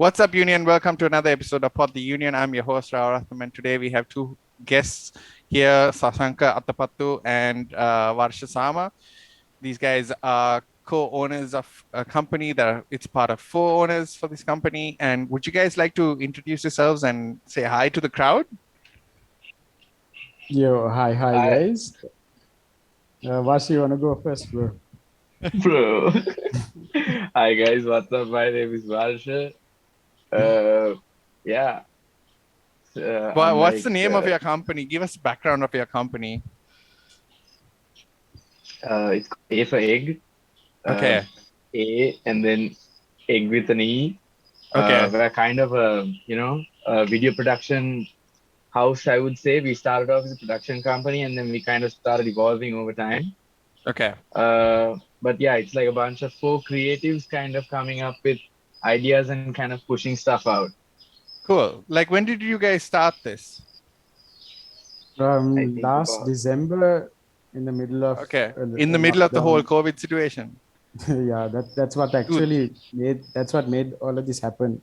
What's up, Union? Welcome to another episode of Pod the Union. I'm your host, Raoul, and today we have two guests here, Sashanka Atapattu and Varsha Sama. These guys are co-owners of a company it's part of four owners for this company. And would you guys like to introduce yourselves and say hi to the crowd? Yo, hi guys. Varsha, you wanna go first, bro? Bro. Hi guys, what's up? My name is Varsha. Yeah. What's the name of your company? Give us background of your company. It's AforEgg. Okay. A and then egg with an E. Okay. We're kind of a video production house, I would say. We started off as a production company and then we kind of started evolving over time. Okay. But yeah, it's like a bunch of four creatives kind of coming up with ideas and kind of pushing stuff out. Cool. Like, when did you guys start this? Last December, in the middle of in the middle of the whole COVID situation. Yeah, that's what actually made all of this happen.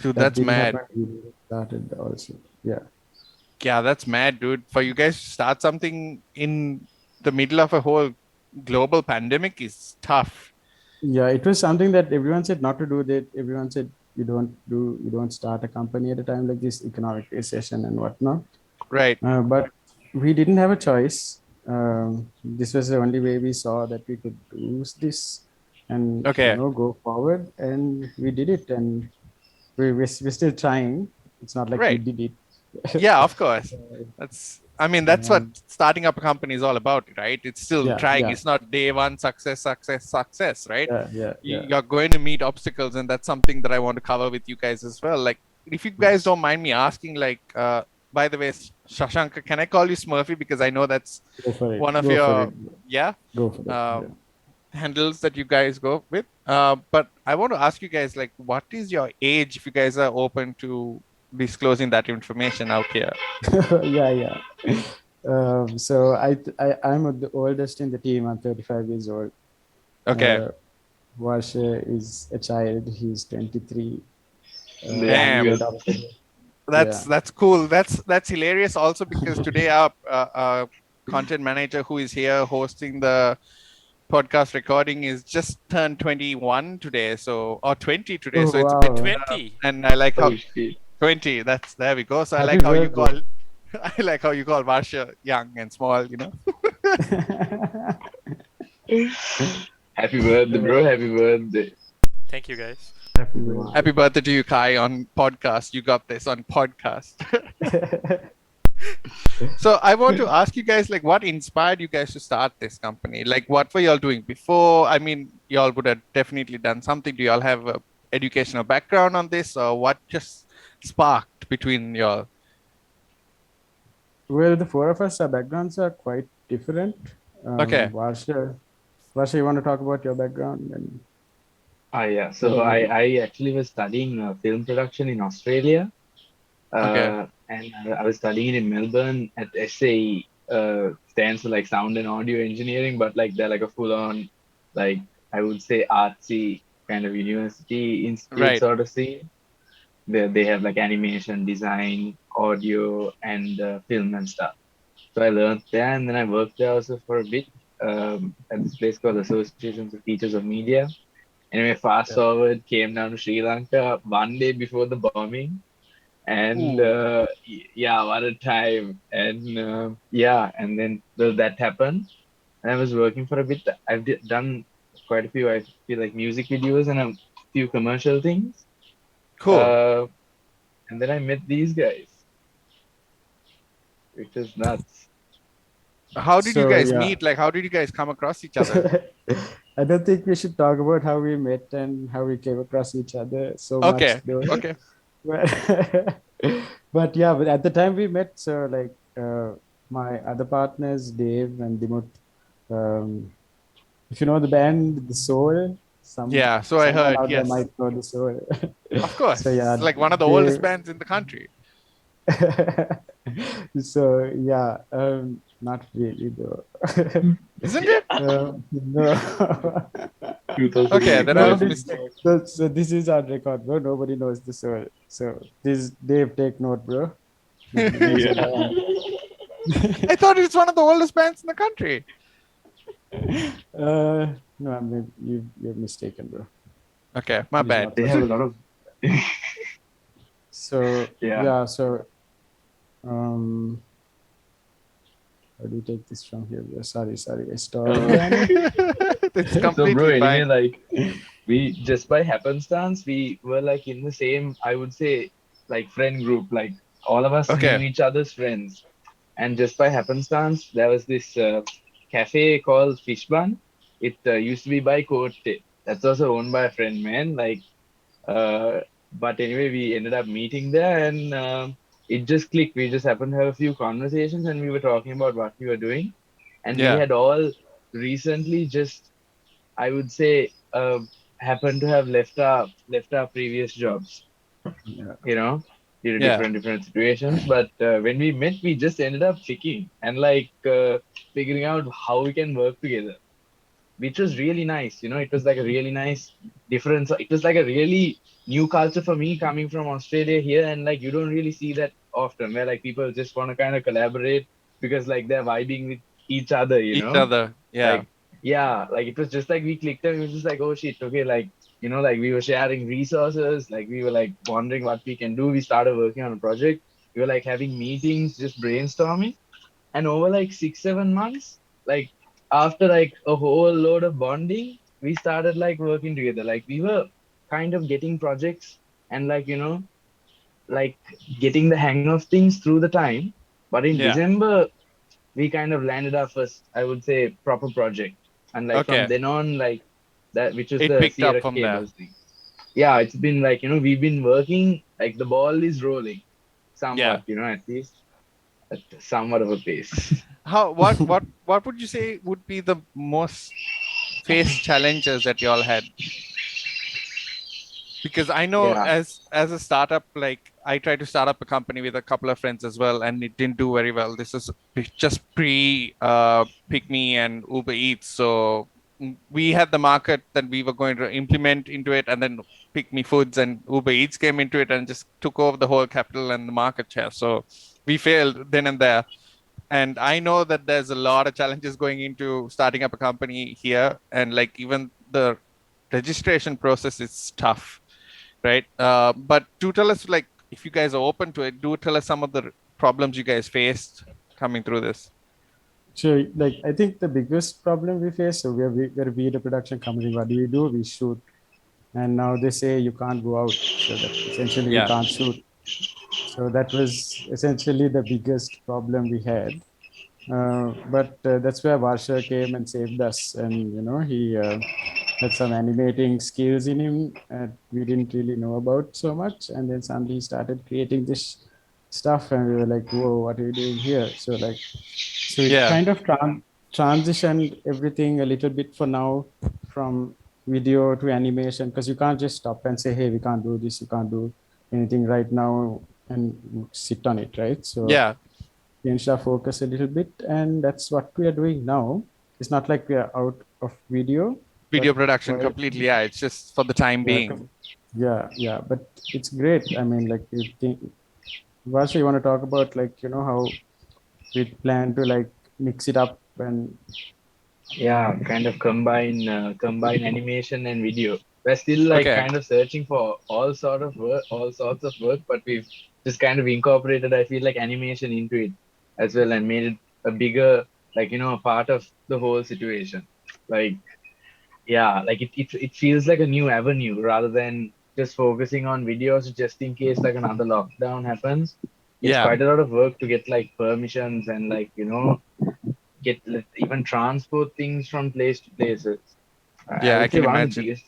Dude, that's mad. We started also. Yeah, that's mad, dude. For you guys to start something in the middle of a whole global pandemic is tough. Yeah, it was something that everyone said not to do. That everyone said you don't start a company at a time like this, economic recession and whatnot. Right. But we didn't have a choice. This was the only way we saw that we could do this and go forward, and we did it, and we're still trying. It's not like we did it. Yeah, of course. That's what starting up a company is all about, right? It's still trying. It's not day one success, right? You're going to meet obstacles, and that's something that I want to cover with you guys as well. Like, if you guys don't mind me asking, like, by the way, Sashanka, can I call you Smurfy? Because I know that's one of your handles that you guys go with. But I want to ask you guys, like, what is your age, if you guys are open to disclosing that information out here? So I'm the oldest in the team. I'm 35 years old. Okay. Varsha is a child. He's 23. Damn. That's cool. That's hilarious also, because today our content manager who is here hosting the podcast recording is just turned 21 today, or 20 today. So it's a bit 20. And I like how 20. There we go. So I like how you call Varsha young and small, you know. Happy birthday, bro. Happy birthday. Thank you, guys. Happy birthday to you, Kai, on podcast. You got this on podcast. So I want to ask you guys, like, what inspired you guys to start this company? Like, what were y'all doing before? I mean, y'all would have definitely done something. Do y'all have a educational background on this, or what just sparked between y'all? Well, the four of us, our backgrounds are quite different. Okay. Varsha, you want to talk about your background? Yeah. So I actually was studying film production in Australia. And I was studying it in Melbourne at SAE. Stands for like sound and audio engineering, but like they're like a full-on, like I would say artsy kind of university institute sort of scene. They have like animation, design, audio, and film and stuff. So I learned there, and then I worked there also for a bit at this place called Association of Teachers of Media. Anyway, fast forward, came down to Sri Lanka one day before the bombing. And what a time. And and then that happened. And I was working for a bit. I've done quite a few, I feel like, music videos and a few commercial things. Cool. And then I met these guys, which is nuts. How did you guys meet? Like, how did you guys come across each other? I don't think we should talk about how we met and how we came across each other so much. Okay. But at the time we met, so like my other partners, Dave and Dimut, if you know the band, The Soul. So I heard, yes. Might know The Soul. Of course. So it's like one of the oldest bands in the country. So yeah, not really though. Isn't it? No. Okay, then I was mistaken. So this is our record, bro. Nobody knows this. So this Dave, take note, bro. Mention Yeah. that. I thought it's one of the oldest bands in the country. No, I mean you're mistaken, bro. Okay, my bad. They have a lot of. So Yeah. so how do you take this from here? Sorry, I stopped again. It's So, bro, completely anyway, fine. like we just by happenstance, we were like in the same, I would say, like friend group. Like all of us knew Okay. each other's friends, and just by happenstance, there was this cafe called Fish Bun. It used to be by Cote. That's also owned by a friend, man. Uh, but anyway, we ended up meeting there, and it just clicked. We just happened to have a few conversations, and we were talking about what we were doing, and we Yeah. had all recently just, I would say, happened to have left our previous jobs, Yeah. you know, due to Yeah. different situations. But when we met, we just ended up clicking and like figuring out how we can work together, which was really nice. It was like a really nice difference. It was like a really new culture for me coming from Australia here, and like you don't really see that often, where like people just want to kind of collaborate because like they're vibing with each other, Each other. Yeah. like yeah, like it was just like we clicked and it was just like, oh shit, okay, like like we were sharing resources, like we were like wondering what we can do. We started working on a project. We were like having meetings, just brainstorming, and over like 6 7 months, like after like a whole load of bonding, we started like working together. Like we were kind of getting projects and like like getting the hang of things through the time. But in Yeah. December, we kind of landed our first, I would say, proper project. And like from Okay. then on, like that, which was It the picked up Sierra from there. cables thing. Yeah, it's been like, we've been working, like the ball is rolling Yeah. somewhat, at least at somewhat of a pace. What would you say would be the most face challenges that y'all had? Because I know Yeah. as a startup, like I tried to start up a company with a couple of friends as well, and it didn't do very well. This is just pre Pick Me and Uber Eats, so we had the market that we were going to implement into it, and then Pick Me Foods and Uber Eats came into it and just took over the whole capital and the market share. So we failed then and there. And I know that there's a lot of challenges going into starting up a company here, and like even the registration process is tough, right? But do tell us, like, if you guys are open to it, do tell us some of the problems you guys faced coming through this. So, like, I think the biggest problem we face, so we're a video production company. What do? We shoot, and now they say you can't go out. So that essentially we Yeah. can't shoot. So that was essentially the biggest problem we had. But that's where Varsha came and saved us, and he had some animating skills in him that we didn't really know about so much, and then suddenly he started creating this stuff, and we were like, "Whoa, what are you doing here?" So it Yeah. kind of transitioned everything a little bit for now from video to animation, because you can't just stop and say, "Hey, we can't do this, you can't do anything right now," and sit on it, right? So Yeah. changed our focus a little bit, and that's what we are doing now. It's not like we are out of video, Video but production while completely. Yeah. It's just for the time yeah, being. yeah, but it's great. I mean, like, you think, Varsha, you want to talk about, like, how we plan to like mix it up and Yeah, kind of combine animation and video. We're still like Okay. kind of searching for all sorts of work, but we've just kind of incorporated, I feel like, animation into it as well and made it a bigger, like, a part of the whole situation. Like, yeah, like it feels like a new avenue rather than just focusing on videos just in case like another lockdown happens. It's Yeah. quite a lot of work to get like permissions and like, get even transport things from place to places. I Yeah. I would say can one of the imagine. biggest,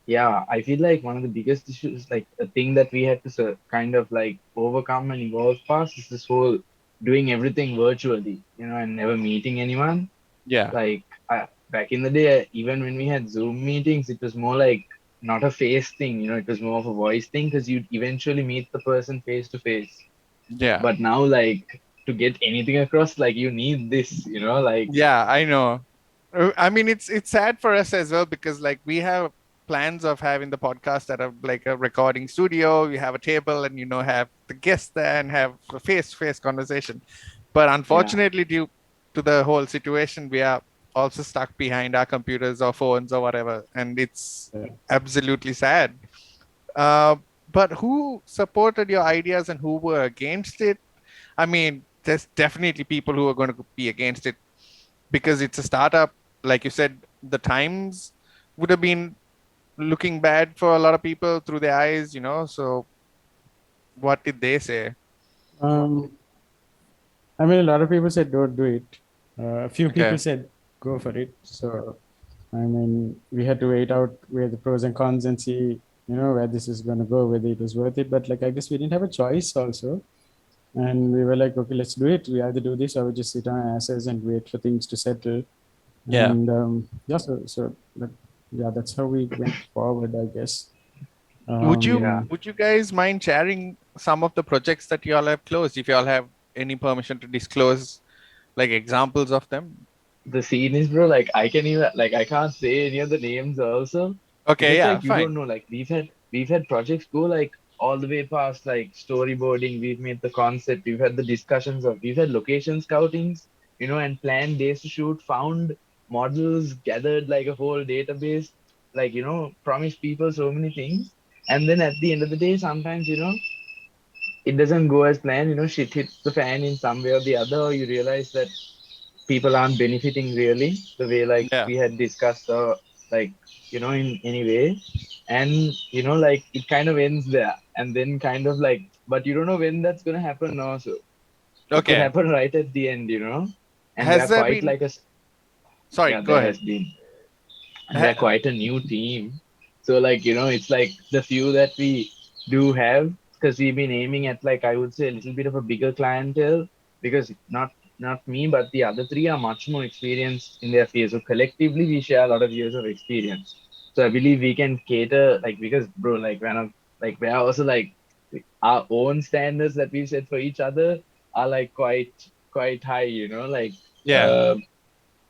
yeah, I feel like one of the biggest issues, like a thing that we had to kind of like overcome and evolve past is this whole doing everything virtually, and never meeting anyone. Yeah. Like back in the day, even when we had Zoom meetings, it was more like not a face thing, it was more of a voice thing because you'd eventually meet the person face to face. Yeah. But now, like, to get anything across, like, you need this, like. Yeah, I know. I mean, it's sad for us as well because like we have plans of having the podcast at a like a recording studio. We have a table and have the guests there and have a face-to-face conversation. But Yeah. unfortunately, due to the whole situation, we are also stuck behind our computers or phones or whatever, and it's absolutely sad. Uh, but who supported your ideas and who were against it? I mean, there's definitely people who are going to be against it because it's a startup. Like you said, the times would have been looking bad for a lot of people through their eyes. So what did they say? Um, I mean, a lot of people said don't do it. A few people Okay. said go for it. So, I mean, we had to wait out where the pros and cons and see, where this is going to go, whether it was worth it. But like, I guess we didn't have a choice also. And we were like, okay, let's do it. We either do this or we just sit on our asses and wait for things to settle. Yeah. And yeah, so like, yeah, that's how we went forward, I guess. Would you Yeah. would you guys mind sharing some of the projects that you all have closed, if you all have any permission to disclose like examples of them? The scene is, bro, like, I can even, like, I can't say any of the names also, Okay, because yeah, like you fine. don't know, like, we've had projects go like all the way past like storyboarding. We've made the concept, we've had the discussions of, we've had location scoutings, and planned days to shoot, found models, gathered like a whole database, like, promised people so many things. And then at the end of the day, sometimes, it doesn't go as planned. Shit hits the fan in some way or the other, or you realize that people aren't benefiting really the way like Yeah. we had discussed, or like, in any way. And like, it kind of ends there, and then kind of like, but you don't know when that's going to happen also. It could Okay. happen right at the end. And we Has are there quite been like a, Sorry, yeah, go there ahead. has been, and we're Ha- quite a new team. So like, it's like the few that we do have, because we've been aiming at, like, I would say a little bit of a bigger clientele, because not me, but the other three are much more experienced in their field. So collectively we share a lot of years of experience. So I believe we can cater, like, because bro, like, we're not, like, we're also like, our own standards that we've set for each other are like quite high, like, yeah. uh,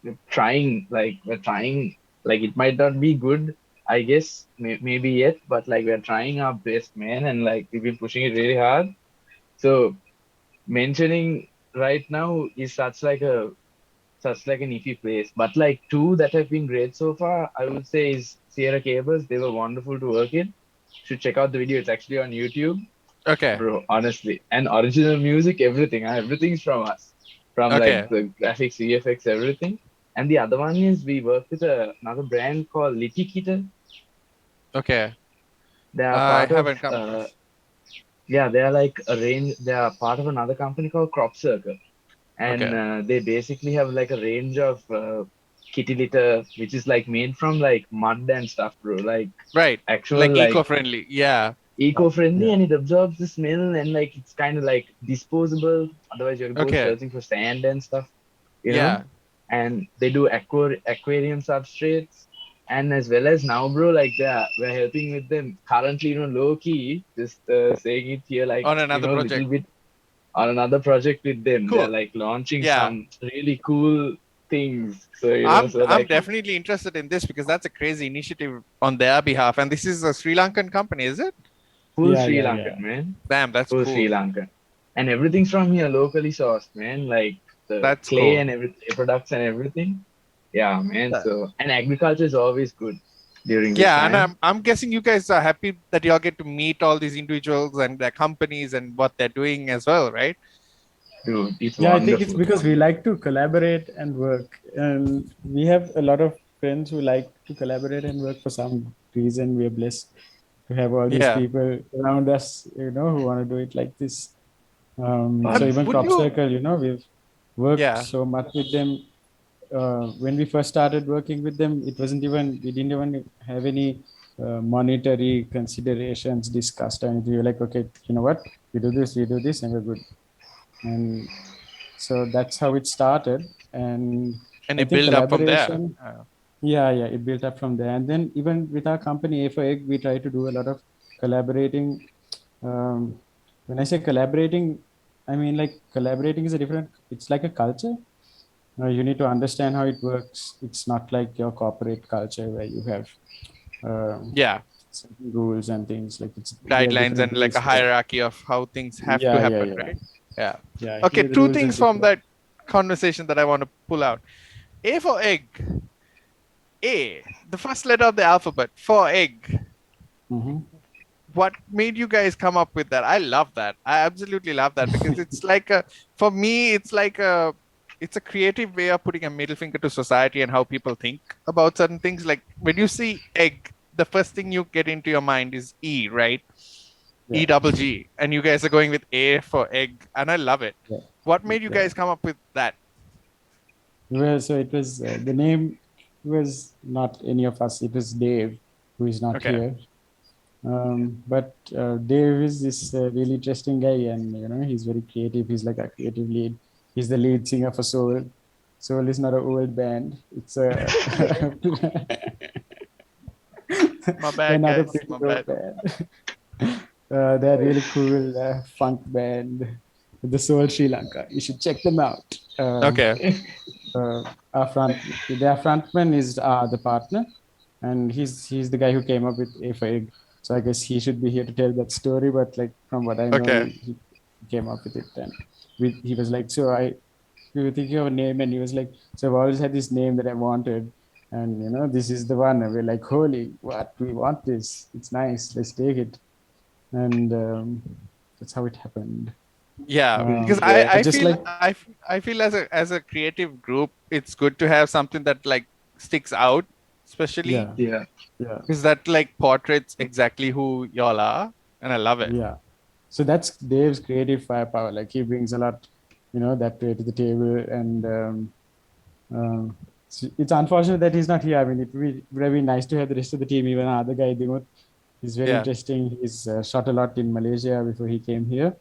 we're trying, like, it might not be good, I guess, maybe yet, but like, we're trying our best, man, and like, we've been pushing it really hard. So mentioning right now is such like an iffy place, but like, two that have been great so far, I would say, is Sierra Cables. They were wonderful to work in. Should check out the video, it's actually on YouTube, Okay. bro, honestly. And original music, everything, everything's from us, from like Okay. the graphics, VFX, everything. And the other one is, we work with another brand called Litikita. Okay. They are I part of, haven't come across. yeah, they are like a range. They are part of another company called Crop Circle, and Okay. they basically have like a range of kitty litter, which is like made from like mud and stuff, bro. Like, Right. actual Like like eco-friendly. Yeah. eco-friendly, Yeah. and it absorbs the smell, and like, it's kind of like disposable. Otherwise, you go Okay. searching for sand and stuff, you know. Yeah. And they do aquarium substrates, and as well as now, bro, like, we're helping with them currently, low key, just saying it here, like, On another little project. bit on another project with them. They're Cool. like launching Yeah. some really cool things. So, I'm so I'm like, definitely interested in this because that's a crazy initiative on their behalf. And this is a Sri Lankan company, is it? full Yeah, Sri yeah, Lankan, yeah. man. Damn, that's Full Sri cool. Lankan. And everything's from here, locally sourced, man. Like, the That's clay cool. and products and everything. Yeah, man. Uh, So, and agriculture is always good during this Yeah, and time. I'm guessing you guys are happy that you all get to meet all these individuals and their companies and what they're doing as well, right? Dude, it's Yeah, I think it's wonderful. because we like to collaborate and work. And we have a lot of friends who like to collaborate and work for some reason. We are blessed to have all these Yeah. people around us, who want to do it like this. So And Fun. even would Crop you? Circle, we've worked Yeah. so much with them. When we first started working with them, we didn't even have any monetary considerations discussed. And we were like, okay, you know what, we do this, and we're good. And so that's how it started. And And I it think build up from there. collaboration, yeah, it built up from there. And then even with our company AforEgg, we try to do a lot of collaborating. When I say collaborating, I mean, like collaborating is a different, it's like a culture. You need to understand how it works. It's not like your corporate culture where you have certain rules and things. Like there are guidelines and different like rules a for. hierarchy of how things have to Yeah, yeah, happen, yeah. right? Yeah. Yeah, Okay, here the two rules are things from different. that conversation that I want to pull out. A for egg. A, the first letter of the alphabet, for egg. What made you guys come up with that? I love that. I absolutely love that because it's like for me, it's like it's a creative way of putting a middle finger to society and how people think about certain things. Like when you see egg, the first thing you get into your mind is E, right? Yeah. E-double-G. And you guys are going with A for egg. And I love it. Yeah. What made you guys come up with that? Well, so it was the name was not any of us. It was Dave, who is not here. But Dave is this really interesting guy, and he's very creative. He's like a creative lead. He's the lead singer for Soul. Soul is not an old band. It's a My bad, another guys. pretty My old bad. band. They're really cool funk band, the Soul Sri Lanka. You should check them out. Okay. Their frontman is the partner, and he's the guy who came up with AforEgg. So I guess he should be here to tell that story. But like from what I know, he came up with it, and he was like, so we were thinking of a name, and he was like, so I've always had this name that I wanted, and this is the one. And we're like, holy, what, we want this? It's nice. Let's take it, and that's how it happened. Yeah, because I just feel like I feel as a creative group, it's good to have something that like sticks out, especially because that like portraits exactly who y'all are, and I love it. Yeah, so that's Dave's creative firepower. Like he brings a lot, that way to the table, and it's unfortunate that he's not here. I mean, it would have been nice to have the rest of the team. Even other guy, Dimut, he's very interesting. He's shot a lot in Malaysia before he came here.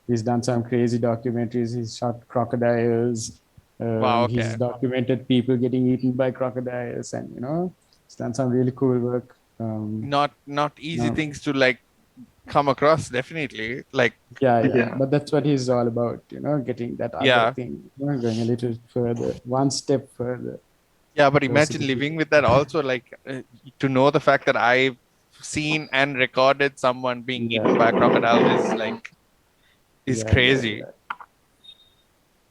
He's done some crazy documentaries. He's shot crocodiles. Wow, okay. He's documented people getting eaten by crocodiles, and he's done some really cool work. Not easy things to like come across, definitely. Like but that's what he's all about. Getting that other thing, going a little further, one step further. Yeah, but imagine living with that also, like to know the fact that I've seen and recorded someone being eaten by a crocodile is crazy.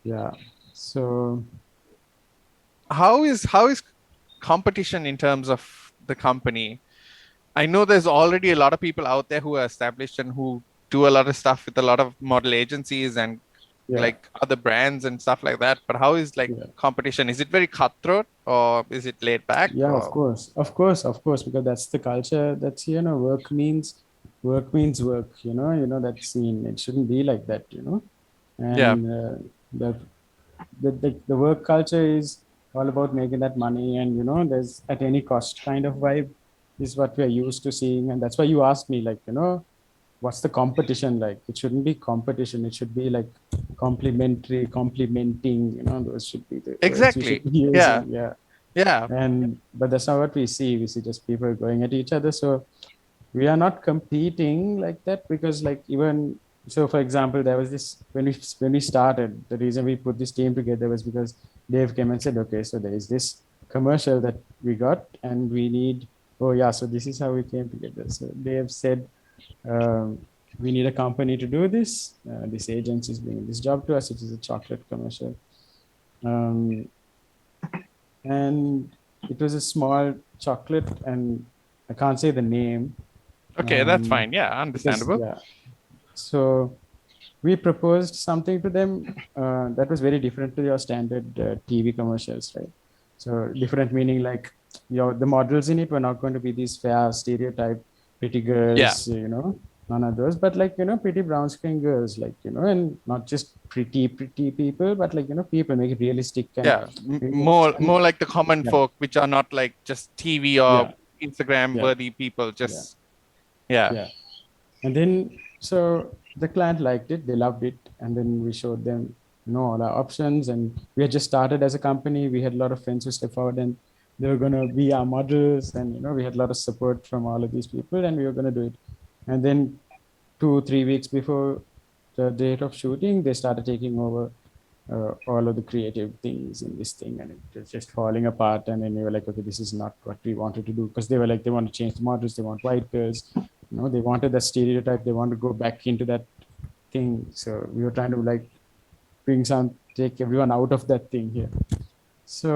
Yeah. So how is competition in terms of the company? I know there's already a lot of people out there who are established and who do a lot of stuff with a lot of model agencies and like other brands and stuff like that. But how is like competition? Is it very cutthroat or is it laid back? Yeah, of course, because that's the culture. That's work means work. That scene. It shouldn't be like that. And the work culture is all about making that money, and there's at any cost kind of vibe is what we're used to seeing, and that's why you asked me, like, what's the competition like? It shouldn't be competition. It should be like complementing. Those should be the words we should be using. Yeah. But that's not what we see. We see just people going at each other. So we are not competing like that, because like even so, for example, there was this when we started, the reason we put this team together was because Dave came and said, okay, so there is this commercial that we got and we need, so this is how we came together. So Dave said, we need a company to do this. This agency is bringing this job to us. It is a chocolate commercial. And it was a small chocolate, and I can't say the name. Okay, that's fine. Yeah, understandable. So we proposed something to them that was very different to your standard TV commercials, right? So different meaning like the models in it were not going to be these fair stereotype pretty girls, none of those, but like, pretty brown skin girls, like, and not just pretty people, but like, people make it realistic. And more like the common folk, which are not like just TV or Instagram worthy people, just And then, so the client liked it, they loved it. And then we showed them, all our options. And we had just started as a company. We had a lot of friends who stepped forward and they were going to be our models. And, we had a lot of support from all of these people and we were going to do it. And then 2-3 weeks before the date of shooting, they started taking over all of the creative things in this thing, and it was just falling apart. And then they were like, okay, this is not what we wanted to do, because they were like, they want to change the models, they want white girls, they wanted that stereotype, they want to go back into that thing. So we were trying to like take everyone out of that thing here. So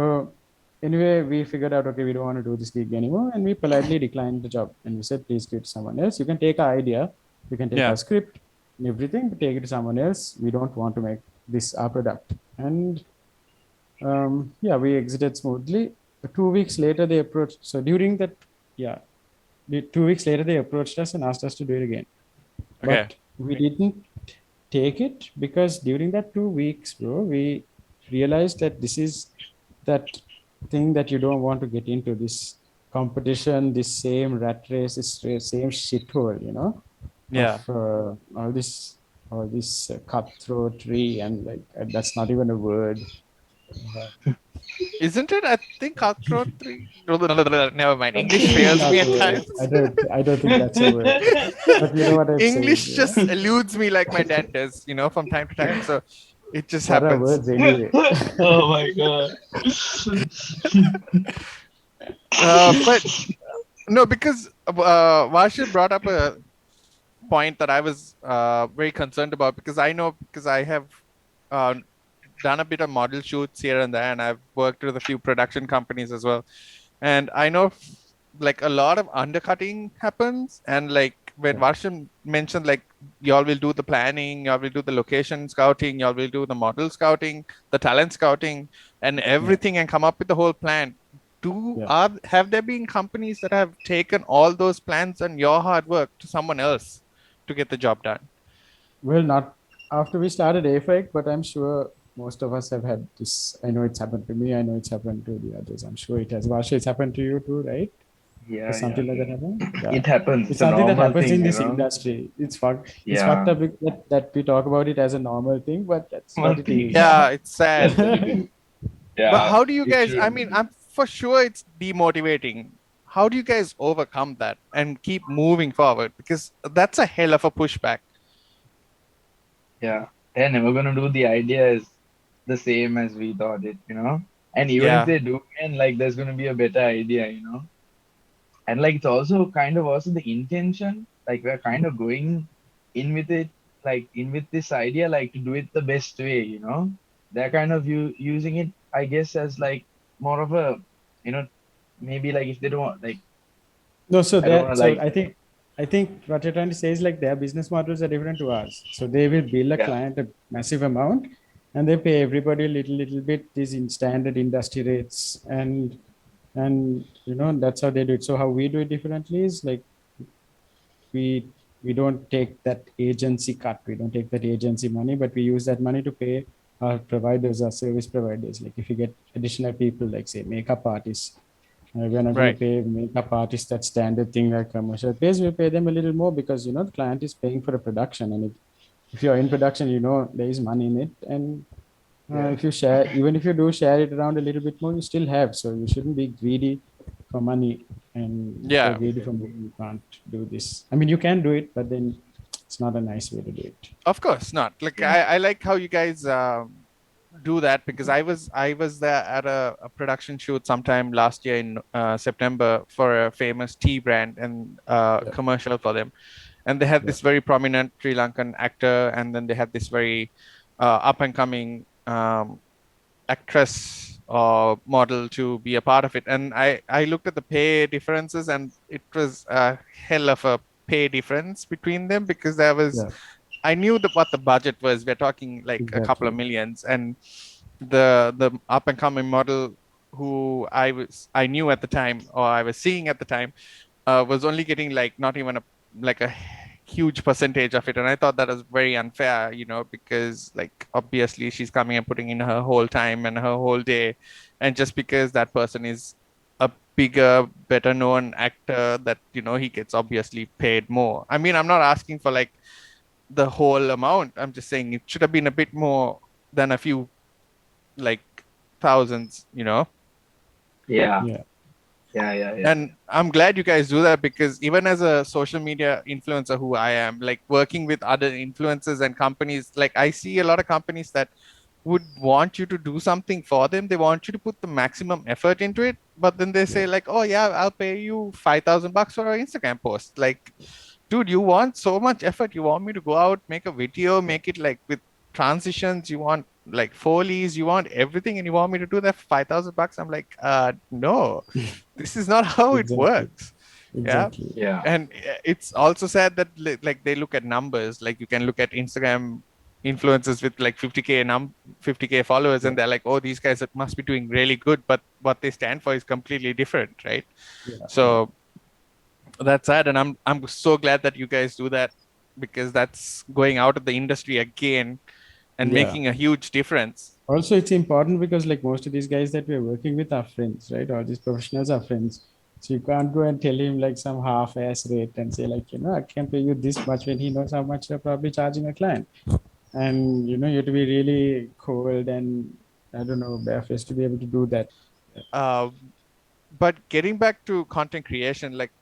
anyway, we figured out, okay, we don't want to do this gig anymore, and we politely declined the job, and we said, please give it to someone else. You can take our idea, you can take our script and everything, but take it to someone else. We don't want to make this our product. And we exited smoothly. 2 weeks later, they approached. So during that, 2 weeks later, they approached us and asked us to do it again. Okay. But we didn't take it, because during that 2 weeks, bro, we realized that this is that thing that you don't want to get into, this competition, this same rat race, this same shithole, of all this cutthroatery, and like that's not even a word. Isn't it? I think cutthroatery. Never mind. English fails me at times. I don't think that's a word. But you know what I'm English saying, just eludes me like my dad does, from time to time. So it just what happens. are words anyway? Oh my god. But no, because Varsha brought up a point that I was very concerned about, because I have done a bit of model shoots here and there, and I've worked with a few production companies as well. And I know like a lot of undercutting happens, and like when Varsha mentioned, like y'all will do the planning, y'all will do the location scouting, y'all will do the model scouting, the talent scouting, and everything, and come up with the whole plan. Have there been companies that have taken all those plans and your hard work to someone else to get the job done? Well, not after we started AforEgg, but I'm sure most of us have had this. I know it's happened to me. I know it's happened to the others. I'm sure it has. Varsha, it's happened to you too, right? Yeah. Has something like that happen? Yeah. It happens. It's something that happens thing, in this industry. It's fucked. Yeah. It's fucked up that we talk about it as a normal thing, but that's what it is. Yeah, it's sad. Yeah. But how do you guys? I mean, I'm for sure it's demotivating. How do you guys overcome that and keep moving forward? Because that's a hell of a pushback. Yeah, they're never gonna do the idea as the same as we thought it, And even if they do, and like there's gonna be a better idea, And like it's also kind of also the intention, like we're kind of going in with it, like in with this idea, like to do it the best way, They're kind of using it, I guess, as like more of a, maybe like if they don't like. No, so I think what you're trying to say is like their business models are different to ours. So they will bill a client a massive amount, and they pay everybody a little bit, these in standard industry rates, and that's how they do it. So how we do it differently is like we don't take that agency cut, we don't take that agency money, but we use that money to pay our providers, our service providers. Like if you get additional people, like say makeup artists, we're not going to pay makeup artists that standard thing like commercial pays. We pay them a little more because the client is paying for a production, and if you're in production, there is money in it, and if you share, even if you do share it around a little bit more, you still have. So you shouldn't be greedy for money, and if you're greedy for money, you can't do this. I mean, you can do it, but then it's not a nice way to do it. Of course not. Like I like how you guys do that, because I was there at a production shoot sometime last year in September for a famous tea brand, and commercial for them, and they had this very prominent Sri Lankan actor, and then they had this very up and coming actress or model to be a part of it. And I looked at the pay differences, and it was a hell of a pay difference between them, because there was I knew what the budget was. We're talking like a couple of millions, and the up and coming model who I knew at the time, or I was seeing at the time, was only getting like not even a huge percentage of it. And I thought that was very unfair, because like obviously she's coming and putting in her whole time and her whole day, and just because that person is a bigger, better known actor, that he gets obviously paid more. I mean, I'm not asking for like the whole amount. I'm just saying it should have been a bit more than a few like thousands, Yeah. Yeah. And I'm glad you guys do that, because even as a social media influencer who I am, like working with other influencers and companies, like I see a lot of companies that would want you to do something for them. They want you to put the maximum effort into it, but then they say like, "Oh yeah, I'll pay you $5,000 for an Instagram post." Like, dude, you want so much effort. You want me to go out, make a video, make it like with transitions. You want like Foley's, you want everything, and you want me to do that for $5,000. I'm like, no, this is not how it Exactly. works. Exactly. Yeah. And it's also sad that like they look at numbers. Like you can look at Instagram influencers with like 50K followers, and they're like, oh, these guys must be doing really good, but what they stand for is completely different, right? So that's sad, and I'm so glad that you guys do that, because that's going out of the industry again and making a huge difference. Also, it's important because like most of these guys that we're working with are friends, right? All these professionals are friends. So you can't go and tell him like some half-ass rate and say like, I can pay you this much when he knows how much you're probably charging a client. And you have to be really cold and I don't know, barefaced to be able to do that. But getting back to content creation, like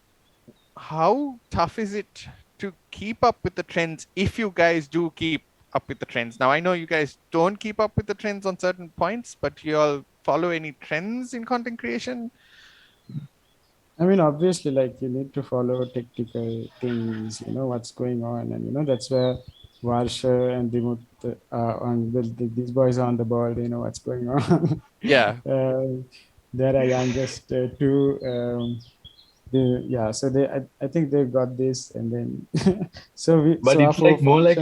how tough is it to keep up with the trends if you guys do keep up with the trends? Now, I know you guys don't keep up with the trends on certain points, but you all follow any trends in content creation? I mean, obviously, like you need to follow technical things, what's going on. And, that's where Varsha and Dimut these boys are on the ball, they know what's going on. Yeah. They're our youngest two. So I think they've got this, and then but it's like more like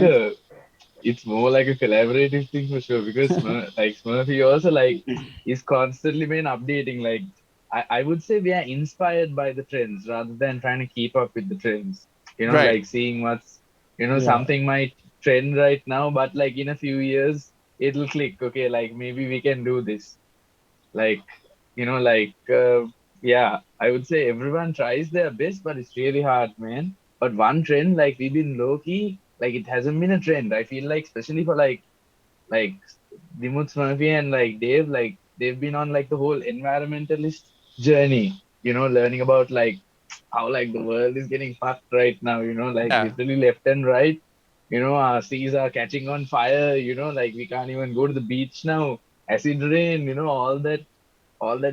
it's more like a collaborative thing for sure, because Smurfy also like is constantly been updating. Like I would say we are inspired by the trends rather than trying to keep up with the trends. Right. Like seeing what's something might trend right now, but like in a few years it'll click. Okay, like maybe we can do this. Like I would say everyone tries their best, but it's really hard, man. But one trend, like we've been low key, like it hasn't been a trend. I feel like, especially for like Dimut Murphy and like Dave, like they've been on like the whole environmentalist journey, learning about like how like the world is getting fucked right now, like literally left and right. Our seas are catching on fire, like we can't even go to the beach now. Acid rain, all that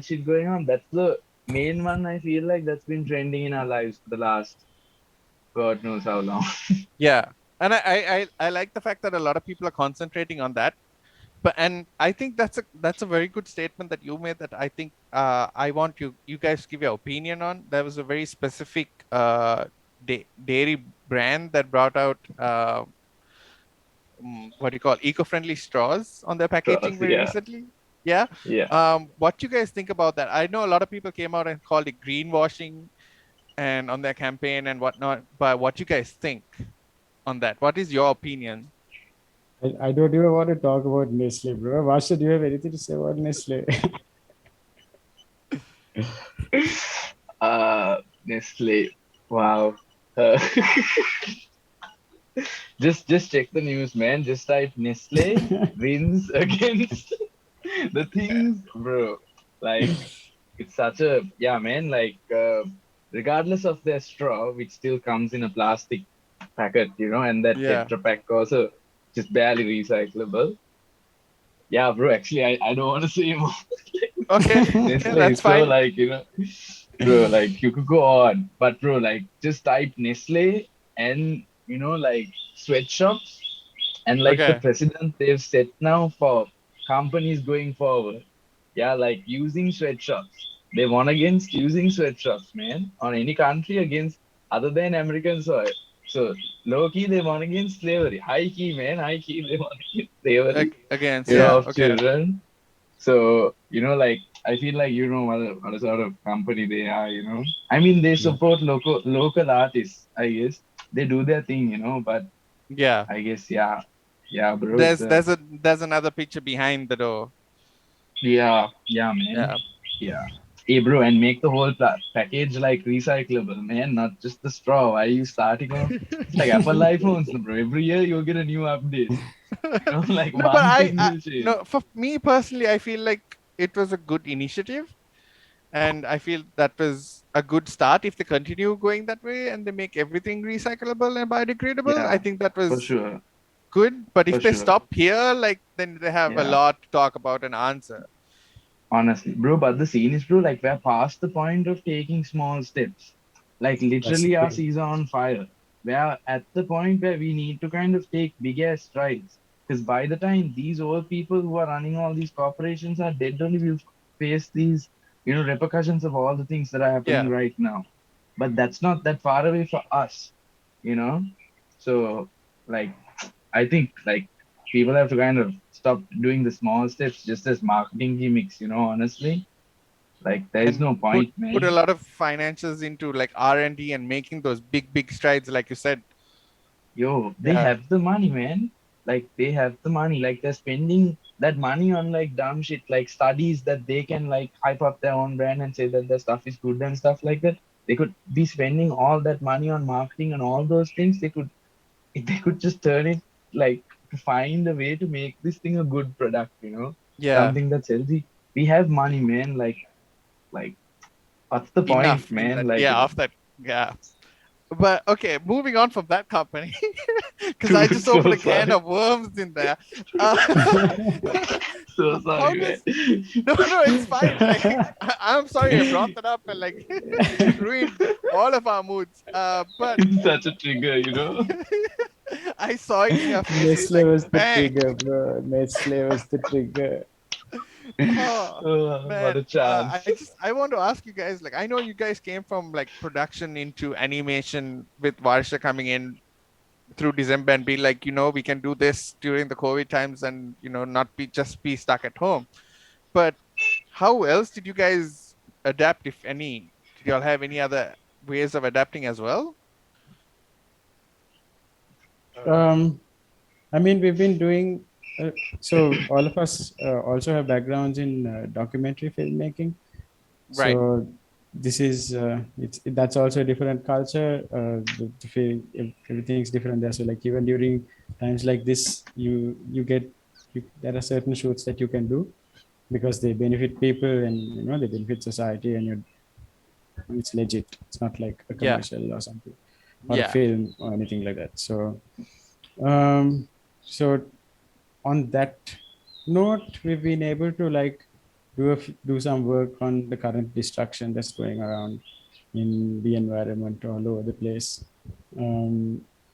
shit going on. That's the main one. I feel like that's been trending in our lives for the last God knows how long. Yeah. And I like the fact that a lot of people are concentrating on that. And I think that's a very good statement that you made, that I think I want you guys to give your opinion on. There was a very specific dairy brand that brought out what do you call eco-friendly straws on their packaging very recently. Yeah. What you guys think about that? I know a lot of people came out and called it greenwashing and on their campaign and whatnot, but what you guys think on that? What is your opinion? I don't even want to talk about Nestle, bro. Varsha, do you have anything to say about Nestle? Nestle. Wow. Just check the news, man. Just type Nestle wins against the things, bro. Like it's such a man. Like regardless of their straw, which still comes in a plastic packet, and that Tetra Pak also just barely recyclable. Yeah, bro. Actually, I don't want to say more. Okay, Nestle that's is so fine. like bro. Like you could go on, but bro, like just type Nestle and like sweatshops and like the precedent they've set now for companies going forward. Yeah, like using sweatshops. They won against using sweatshops, man, on any country against other than American soil. So low key they won against slavery. High key, man, high key they won against slavery. Of children. So like I feel like what sort of company they are. I mean they support local artists. I guess they do their thing. But I guess bro. There's another picture behind the door. Yeah, man. Yeah. Hey, bro, and make the whole package like recyclable, man, not just the straw. Why are you starting off? It's like Apple iPhones, bro. Every year you'll get a new update. Like one thing will change. No, for me personally, I feel like it was a good initiative. And I feel that was a good start. If they continue going that way and they make everything recyclable and biodegradable, I think that for was sure. good. But if For they sure. stop here, like, then they have a Yeah. lot to talk about and answer. Honestly, bro, but the scene is, bro, like we're past the point of taking small steps. Like That's the literally our thing. seas are on fire. We're at the point where we need to kind of take big ass strides. Because by the time these old people who are running all these corporations are dead, only we'll face these, repercussions of all the things that are happening Yeah. right now. But that's not that far away for us, you know? So like I think like people have to kind of stop doing the small steps just as marketing gimmicks, honestly. Like there is And no put point, put a man. lot of finances into like R&D and making those big strides, like you said. Yo, they Yeah. have the money, man. Like they have the money. Like they're spending that money on like dumb shit, like studies that they can like hype up their own brand and say that their stuff is good and stuff like that. They could be spending all that money on marketing and all those things. If they could just turn it like to find a way to make this thing a good product, Yeah. something that's healthy. We have money, man. Like what's the point, Enough in man? that. Like Yeah. Of that. Yeah. But okay, moving on from that company, because I dude, just opened so a can sorry. of worms in there. Uh, So how sorry, man. does no, it's fine. Like I'm sorry I brought that up and like ruined all of our moods. But It's such a trigger. I saw it in your face. It's Nestle like was the bang. trigger, bro. Nestle was the trigger. Oh What man, a chance. I want to ask you guys. Like I know you guys came from like production into animation with Varsha coming in through December and be like, we can do this during the COVID times and not be stuck at home. But how else did you guys adapt, if any? Did y'all have any other ways of adapting as well? Um, I mean, we've been doing. So all of us also have backgrounds in documentary filmmaking. Right. So this is that's also a different culture. Everything's different there. So like even during times like this, you get there are certain shoots that you can do because they benefit people and they benefit society and it's legit. It's not like a Yeah. commercial or something or a Yeah. film or anything like that. Um, so on that note, we've been able to like do some work on the current destruction that's going around in the environment all over the place.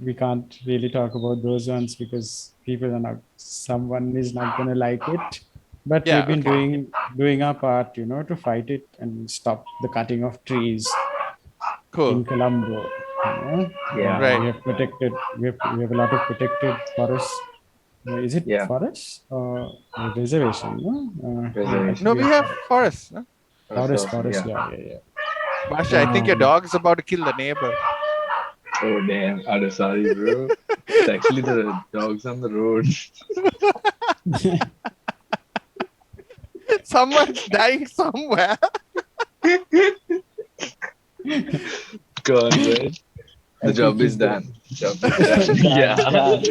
We can't really talk about those ones because someone is not going to like it. But we've Yeah. been Okay. doing our part, to fight it and stop the cutting of trees Cool. in Colombo. Yeah. Right. We have protected. We have a lot of protected forests. Is it Yeah. forest or a reservation? No, yeah, I think Reservation. No, we we have have forests. No? forest. Yeah. Yeah. Varsha, I think your Um, dog's about to kill the neighbor. Oh damn. I'm sorry, bro. It's actually the dogs on the road. Someone's dying somewhere. Go on, right? I The think job is he's dead. done. Job is done. Done, Yeah. done.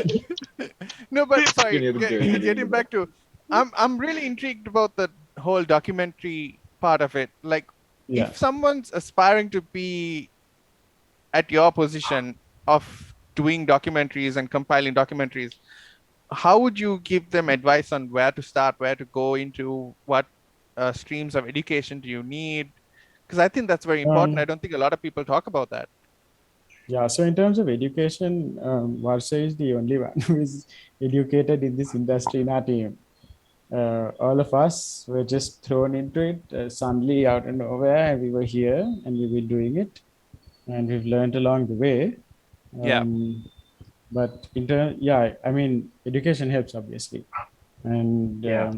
No, but You sorry, need to go. You need getting to go. back to, I'm really intrigued about the whole documentary part of it. Like, Yeah. if someone's aspiring to be at your position of doing documentaries and compiling documentaries, how would you give them advice on where to start, where to go into, what streams of education do you need? Because I think that's very important. I Um, don't think a lot of people talk about that. yeah. So in terms of education, Varsha is the only one who is educated in this industry in our team. All of us were just thrown into it suddenly out of nowhere. We were here and we were doing it, and we've learned along the way. Yeah. But I mean, education helps obviously, and Yeah.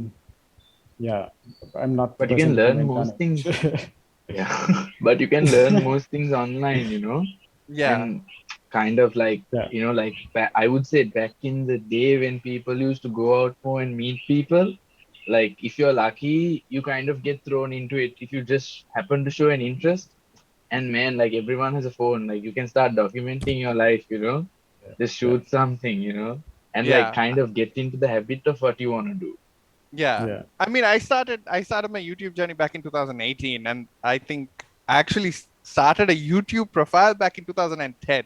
yeah, I'm not the But you person can to learn comment on most things. it. Yeah. But you can learn most things online, Yeah. and kind of like, Yeah, like I would say back in the day when people used to go out more and meet people, like if you're lucky, you kind of get thrown into it if you just happen to show an interest. And man, like everyone has a phone, like you can start documenting your life, just yeah, shoot something, and like Yeah. kind of get into the habit of what you want to do. Yeah. I mean, I started my YouTube journey back in 2018, and I think I actually started a YouTube profile back in 2010.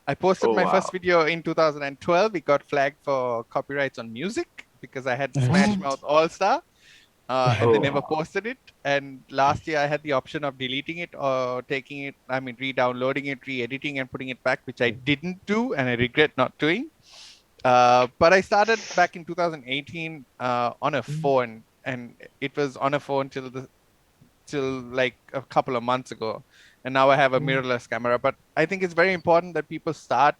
I posted my first video in 2012. It got flagged for copyrights on music because I had Smash Mouth All Star, and they never posted it. And last year I had the option of deleting it or taking it, I mean, re-downloading it, re-editing and putting it back, which I didn't do, and I regret not doing. But I started back in 2018 on a phone, and it was on a phone till like a couple of months ago, and now I have a mirrorless camera. But I think it's very important that people start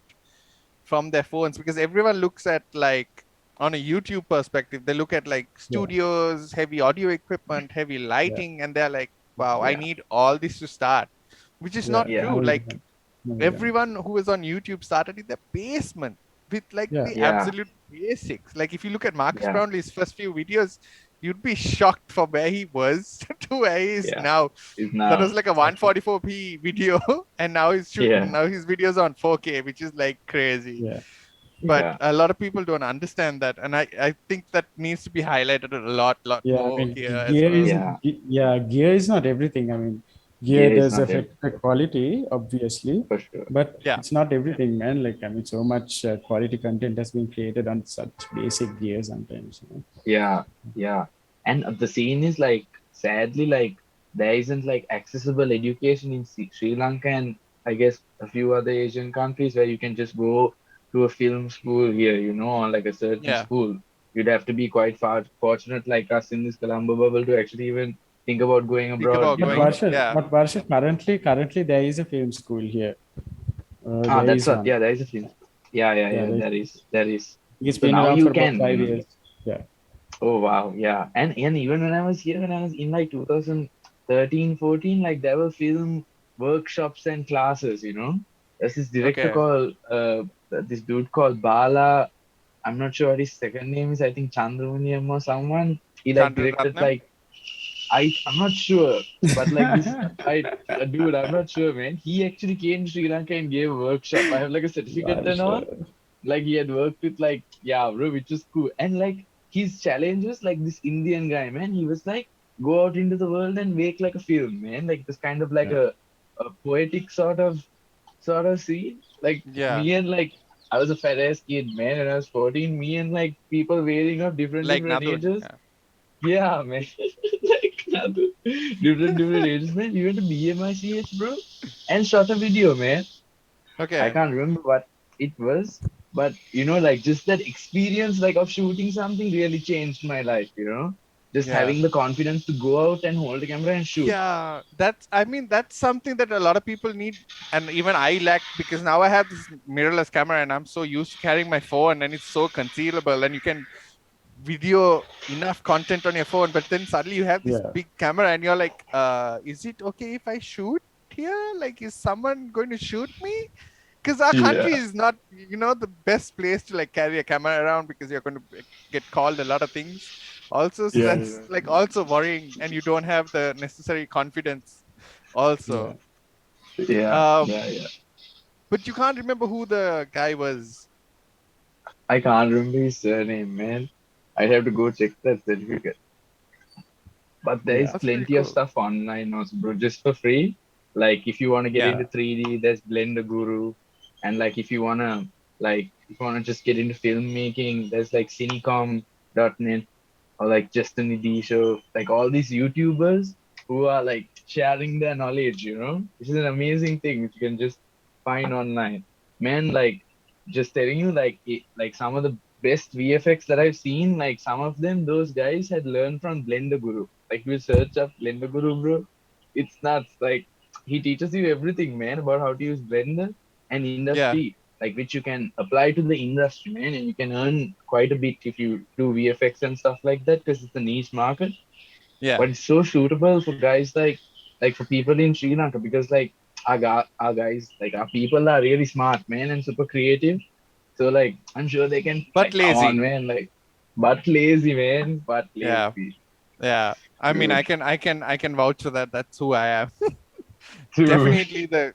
from their phones, because everyone looks at, like, on a YouTube perspective, they look at like studios, heavy audio equipment, heavy lighting, and they're like, wow, I need all this to start, which is not true. Like, everyone who is on YouTube started in their basement with like the absolute basics. Like, if you look at Marcus Brownlee's first few videos, you'd be shocked from where he was to where he is now. That was like a 144p video, and now he's shooting. Now his videos are on 4K, which is like crazy. But a lot of people don't understand that, and I think that needs to be highlighted a lot more here as well. Gear is not everything. I mean, gear does affect the quality, obviously, but it's not everything, man. Like, I mean, so much quality content has been created on such basic gear sometimes. And the scene is like, sadly, like, there isn't like accessible education in Sri Lanka and I guess a few other Asian countries where you can just go to a film school here, or like a certain school. You'd have to be quite fortunate like us in this Colombo bubble to actually even think about going abroad. But Varsha, currently there is a film school here. There is a film. There is. It's been around for about 5 years. Yeah. Oh wow, yeah. And even when I was in like 2013, 14, like there were film workshops and classes, There's this director called this dude called Bala. I'm not sure what his second name is. I think Chandramaniam or someone. He like directed like I'm not sure, but like this dude, I'm not sure, man. He actually came to Sri Lanka and gave a workshop. I have like a certificate and all. Like he had worked with like, bro, which is cool. And like his challenges, like this Indian guy, man, he was like, go out into the world and make like a film, man. Like this kind of like a poetic sort of scene. Like me and like, I was a fat ass kid, man, and I was 14. Me and like people wearing up different ages. Yeah, man. Like different ages, man. We went to BMICH, bro, and shot a video, man. I can't remember what it was, but like just that experience like of shooting something really changed my life, just having the confidence to go out and hold the camera and shoot. That's something that a lot of people need, and even I lack, because now I have this mirrorless camera and I'm so used to carrying my phone, and it's so concealable and you can video enough content on your phone, but then suddenly you have this big camera and you're like, is it okay if I shoot here? Like, is someone going to shoot me? Because our country is not, the best place to like carry a camera around, because you're going to get called a lot of things also. So that's like also worrying, and you don't have the necessary confidence also. But you can't remember who the guy was. I can't remember his surname, man. I'd have to go check that certificate. But there is plenty of stuff online also, bro, just for free. Like if you want to get into 3D, there's Blender Guru. And like if you wanna just get into filmmaking, there's like cinecom.net or like Justin D Show, like all these YouTubers who are like sharing their knowledge, This is an amazing thing which you can just find online. Man, like just telling you, like some of the best VFX that I've seen, like some of them, those guys had learned from Blender Guru. Like you search up Blender Guru, bro, it's nuts. Like he teaches you everything, man, about how to use Blender and industry, like which you can apply to the industry, man, and you can earn quite a bit if you do VFX and stuff like that, because it's a niche market. But it's so suitable for guys like for people in Sri Lanka, because like our guys, like our people are really smart, man, and super creative. So like I'm sure they can. But lazy, come on, man. Like, but lazy, man. But lazy. Yeah. I mean, I can vouch for that. That's who I am. Definitely the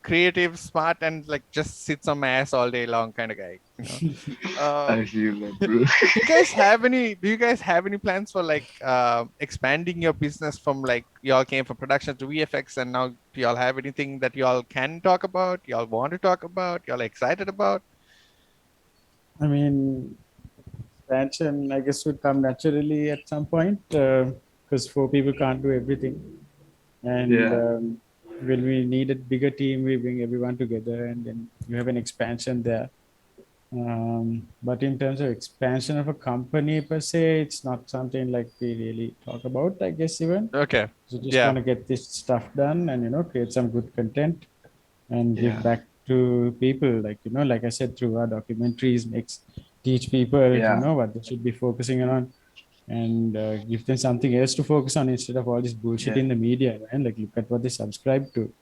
creative, smart, and like just sits on my ass all day long kind of guy. You know? I feel that, bro. Do you guys have any plans for like expanding your business from like y'all came from production to VFX, and now do y'all have anything that y'all can talk about, y'all want to talk about, y'all excited about? I mean, expansion, I guess, would come naturally at some point because four people can't do everything. And when we need a bigger team, we bring everyone together and then you have an expansion there. But in terms of expansion of a company per se, it's not something like we really talk about, I guess, even. Okay. So just want to get this stuff done and, create some good content and give back to people. Like, like I said, through our documentaries, teach people, what they should be focusing on and give them something else to focus on instead of all this bullshit in the media. And like, look at what they subscribe to.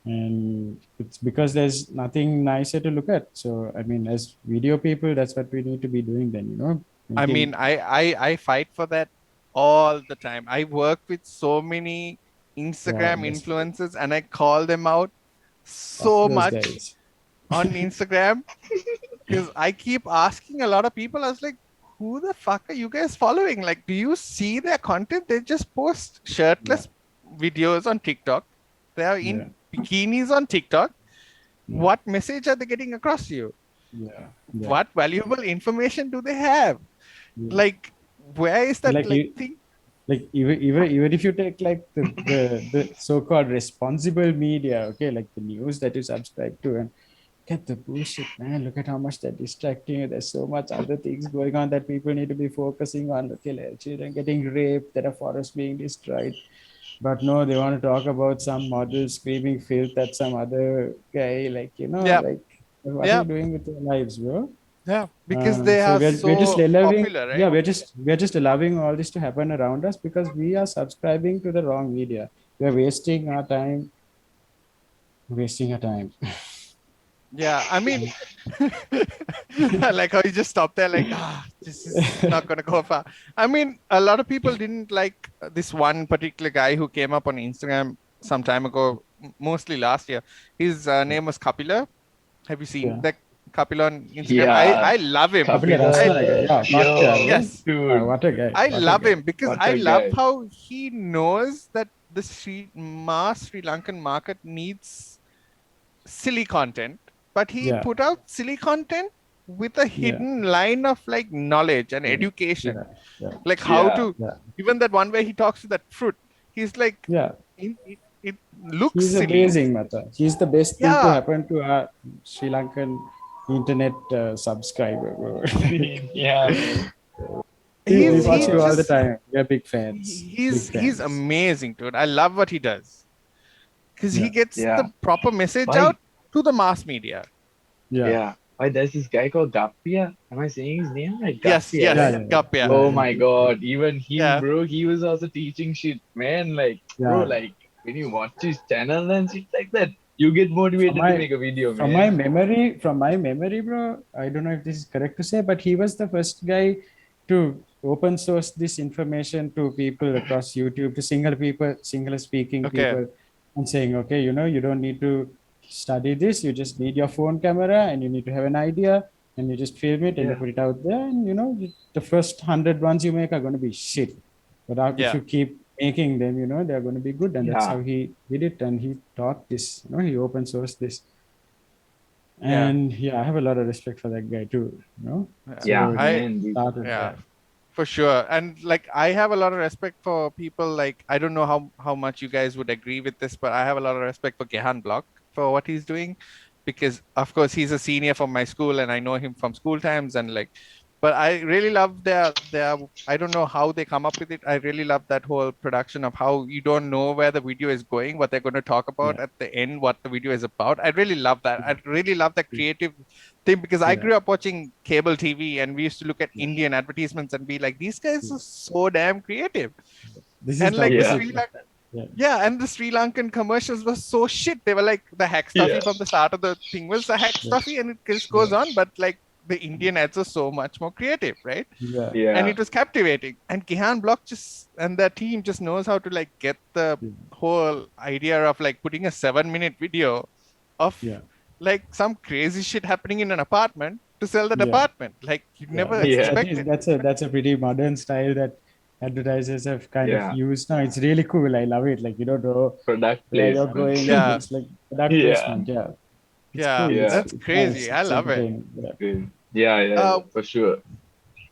And it's because there's nothing nicer to look at. So, I mean, as video people, that's what we need to be doing then, I mean, I fight for that all the time. I work with so many Instagram influencers and I call them out so much on Instagram because I keep asking a lot of people. I was like, who the fuck are you guys following? Like, do you see their content? They just post shirtless videos on TikTok. They are in bikinis on TikTok. What message are they getting across to you? What valuable information do they have? Like, where is that thing? Like even if you take like the so-called responsible media, okay, like the news that you subscribe to, and get the bullshit, man. Look at how much they're distracting you. There's so much other things going on that people need to be focusing on. Okay, like children getting raped, there are forests being destroyed. But no, they want to talk about some model screaming filth at some other guy. Like, like, what are you doing with your lives, bro? Yeah, because they are we're just allowing, popular, right? Yeah, we're just allowing all this to happen around us because we are subscribing to the wrong media. We're wasting our time. Yeah, I mean, like how you just stop there, like, this is not going to go far. I mean, a lot of people didn't like this one particular guy who came up on Instagram some time ago, mostly last year. His name was Kapilan. Have you seen that Kapilan on Instagram? I love him. Yes. Dude. What a guy. I love him because I love how he knows that the mass Sri Lankan market needs silly content, but he put out silly content with a hidden line of like knowledge and education. Like how to, even that one where he talks to that fruit, he's like, it looks He's silly. amazing, Mata. He's the best thing to happen to our Sri Lankan internet subscriber, bro. We watch you all the time. We're big fans. He's amazing, dude. I love what he does because he gets the proper message out to the mass media. Yeah. Why there's this guy called Gappia? Am I saying his name right? Yes, Gappia. Oh my god, even him, bro. He was also teaching shit, man. Like, bro, like when you watch his channel and shit like that, you get motivated to make a video, from man. From my memory, bro. I don't know if this is correct to say, but he was the first guy to open source this information to people across YouTube, to single speaking people, and saying, okay, you don't need to study this. You just need your phone camera and you need to have an idea and you just film it and you put it out there. And, the first 100 ones you make are going to be shit. But if you keep making them, they're going to be good. And that's how he did it. And he taught this, he open sourced this. And I have a lot of respect for that guy too. For sure. And like I have a lot of respect for people like, I don't know how much you guys would agree with this, but I have a lot of respect for Gihan Block for what he's doing, because of course he's a senior from my school and I know him from school times, and like, but I really love their I don't know how they come up with it. I really love that whole production of how you don't know where the video is going, what they're going to talk about at the end, what the video is about. I really love that. I really love that creative thing, because I grew up watching cable TV and we used to look at Indian advertisements and be like, these guys are so damn creative. And like and the Sri Lankan commercials were so shit. They were like, the hack stuffy from the start of the thing was the hack stuffy, and it just goes on, but like the Indian ads are so much more creative, right? And it was captivating. And Gihan Block and their team just knows how to like get the whole idea of like putting a 7-minute video of like some crazy shit happening in an apartment to sell that apartment. Like you never expected. That's a pretty modern style that advertisers have kind of used now. It's really cool. I love it. Like you don't know product where placement. you're going. Yeah. It's like product placement. Yeah. It's cool. That's crazy. Nice. I love it. For sure.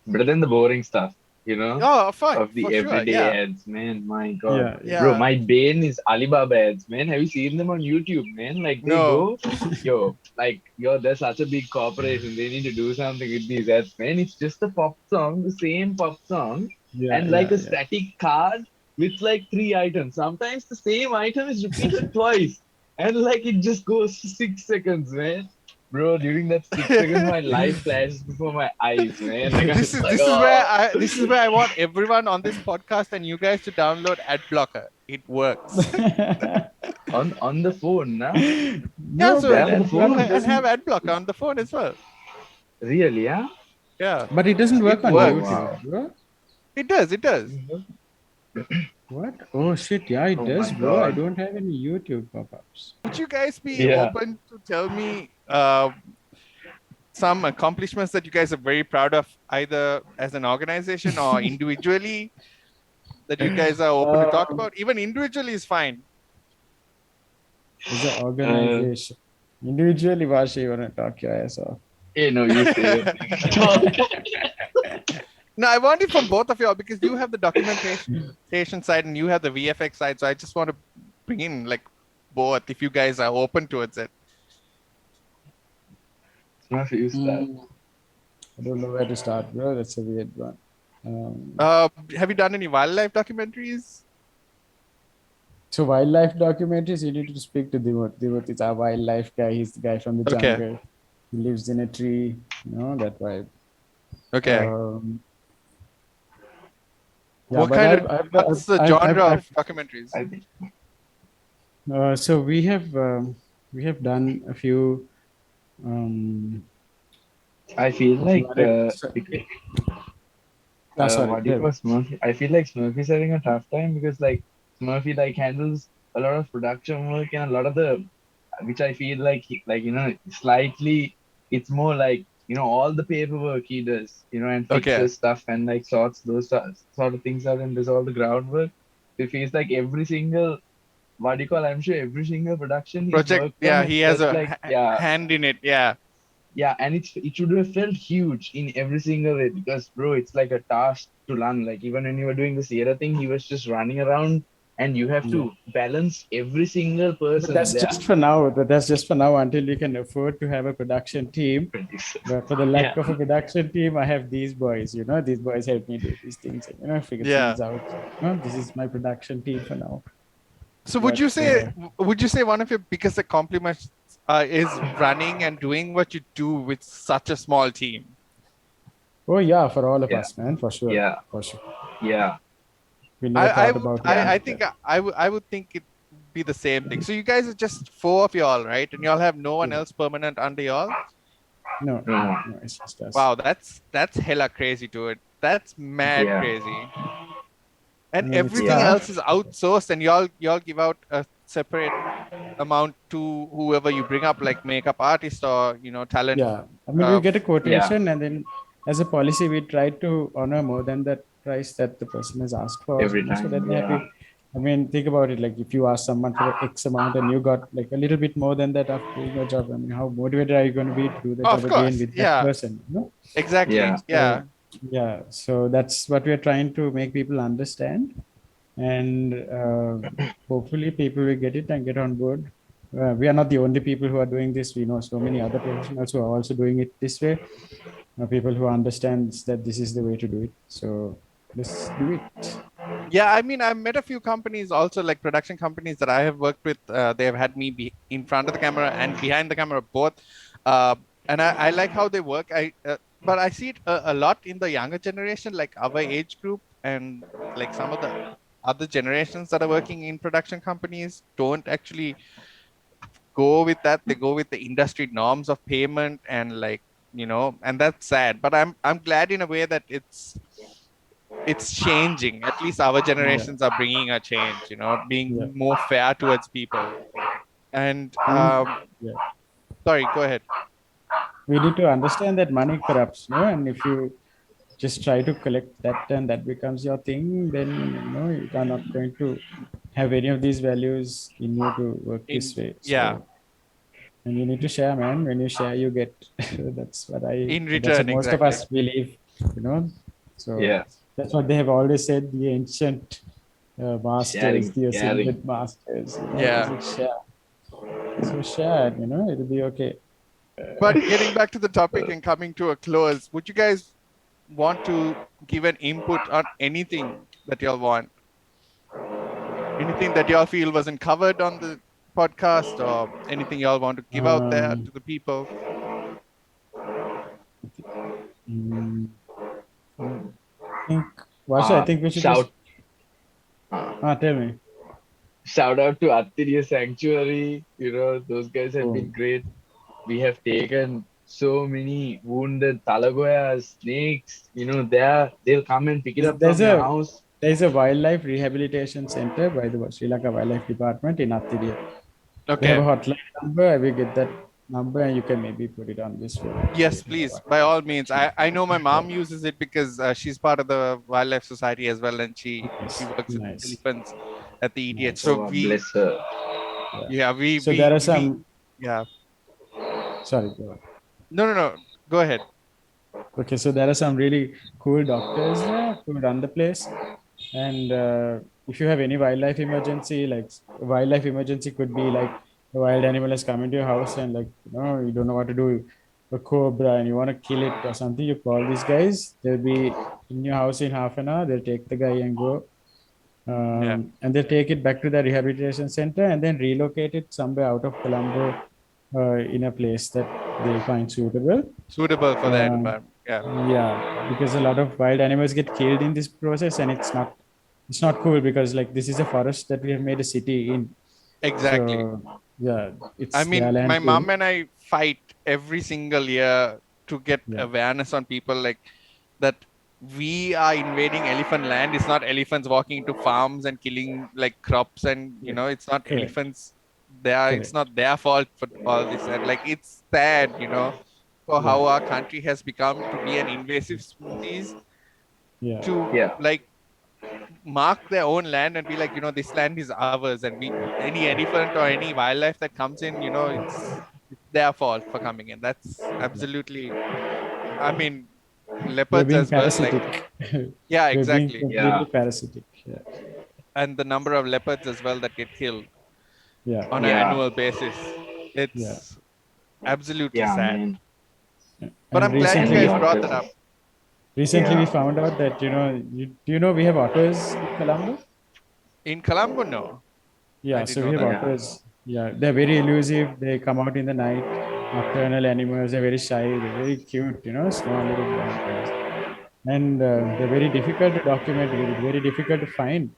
Better than the boring stuff, Oh, fine. of the for everyday sure. ads, man. My God. Yeah. Bro, my bane is Alibaba ads, man. Have you seen them on YouTube, man? Like they go, there's such a big corporation. They need to do something with these ads, man. It's just a pop song, the same pop song, and like a static card with like 3 items. Sometimes the same item is repeated twice, and like it just goes for 6 seconds, man. Bro, during that 6 seconds, my life flashes before my eyes, man. Like, this is where I want everyone on this podcast and you guys to download ad blocker. It works. on the phone, nah? And have ad blocker on the phone as well. Really, yeah? Yeah. But it doesn't work on YouTube, bro. It does. What? Oh shit, yeah, it does, bro. God. I don't have any YouTube pop-ups. Would you guys be open to tell me some accomplishments that you guys are very proud of, either as an organization or individually, that you guys are open to talk about? Even individually is fine. As an organization. Individually, Varsha, you want to talk your ass off? Hey, no, you say it. No, I want it from both of y'all because you have the documentation side and you have the VFX side. So I just want to bring in like both if you guys are open towards it. I don't know where to start, bro. That's a weird one. Have you done any wildlife documentaries? So wildlife documentaries, you need to speak to Dimot. Dimot is our wildlife guy. He's the guy from the jungle. He lives in a tree. That vibe. Okay. What's the genre of documentaries? So we have done a few. I feel like Smurfy. I feel like Smurfy's having a tough time because like Smurfy like handles a lot of production work and a lot of which I feel like slightly it's more like all the paperwork he does, and fixes stuff and like sorts those sort of things out and does all the groundwork. It feels like every single I'm sure every single production project, he has a hand in it, and it should have felt huge in every single way because bro, it's like a task to learn. Like even when you were doing the Sierra thing, he was just running around and you have to balance every single person. But that's just for now. That's just for now until you can afford to have a production team. But for the lack of a production team, I have these boys. These boys help me do these things. Figure things out. This is my production team for now. So would you say one of your biggest accomplishments is running and doing what you do with such a small team? Oh yeah, for all of us, man, for sure. Yeah, for sure. Yeah. I think I would think it'd be the same thing. So you guys are just 4 of y'all, right? And y'all have no one else permanent under y'all? No, it's just us. Wow, that's hella crazy to it. That's mad crazy. And everything else is outsourced, and y'all give out a separate amount to whoever you bring up, like makeup artist or talent. Yeah, I mean we get a quotation, and then as a policy we try to honor more than that price that the person has asked for. Every time. So that they're happy. I mean, think about it. Like if you ask someone for X amount and you got like a little bit more than that after doing your job, I mean, how motivated are you going to be to do the job again with that person? Exactly. Yeah. So that's what we are trying to make people understand, and hopefully people will get it and get on board. We are not the only people who are doing this. We know so many other professionals who are also doing it this way. People who understand that this is the way to do it. So let's do it. Yeah, I mean, I've met a few companies also, like production companies that I have worked with. They have had me in front of the camera and behind the camera, both. And I like how they work. But I see it a lot in the younger generation, like our age group, and like some of the other generations that are working in production companies don't actually go with that. They go with the industry norms of payment and like, and that's sad. But I'm glad in a way that it's changing. At least our generations are bringing a change, being more fair towards people. And sorry, go ahead. we need to understand that money corrupts, no? And if you just try to collect that and that becomes your thing, then you are not going to have any of these values in you to work this way. Yeah, So, and you need to share, man. When you share, you get. in That's what return, most of exactly. us believe, you know. So Yeah. that's what they have always said. The ancient masters, Sharing, the caring. ascended masters, Yeah. is share. So share, it'll be okay. But getting back to the topic and coming to a close, would you guys want to give an input on anything that y'all want? Anything that y'all feel wasn't covered on the podcast, or anything y'all want to give out there Um, to the people? mm, I think, Varsha, I think we should Shout just. Tell me. shout out to Arthurian Sanctuary. Those guys have Oh. been great. We have taken so many wounded talagoyas, snakes. They'll come and pick it up There's from your a house. there's a wildlife rehabilitation center by the Sri Lanka Wildlife Department in Athiria. They have a Okay. hotline number. I will get that number and you can maybe put it on this one. Yes, please. By all means. I know my mom uses it because she's part of the wildlife society as well, and she works with Nice. elephants at the EDH. Nice. So Oh, we, bless her. yeah, So there are some. yeah. Sorry, go on. No. Go ahead. Okay, so there are some really cool doctors there who run the place. And if you have any wildlife emergency, like wildlife emergency could be like a wild animal has come into your house and you don't know what to do, a cobra and you want to kill it or something, you call these guys. They'll be in your house in half an hour. They'll take the guy and go. Yeah. And they'll take it back to the rehabilitation center and then relocate it somewhere out of Colombo in a place that they find suitable. Suitable for the environment. Yeah. Yeah, because a lot of wild animals get killed in this process, and it's not cool because like this is a forest that we have made a city in. Exactly. So yeah, I it's their mean, land my too. mom and I fight every single year to get Yeah, awareness on people like that we are invading elephant land. It's not elephants walking into farms and killing like crops, and yeah, it's not correct, elephants. It's correct. not their fault for all this. And like it's sad, for Yeah, how our country has become to be an invasive species yeah, to Yeah. like mark their own land and be like, this land is ours, and any elephant or any wildlife that comes in, it's their fault for coming in. That's yeah. absolutely, I mean, We're leopards being as well, like, parasitic. yeah, We're being exactly. Yeah. completely parasitic. Yeah, And the number of leopards as well that get killed yeah, on an Yeah. annual basis, yeah. it's absolutely Yeah, sad. man. But And I'm glad you And the guys recently, brought that otters. up. recently we Yeah. found out that do you know we have otters in Colombo? In Colombo, no, I Yeah, didn't so we know have that. Yeah. otters. Yeah, they're very elusive. They come out in the night. Nocturnal animals. They're very shy. They're very cute. Small little brown guys. And they're very difficult to document. Very difficult to find.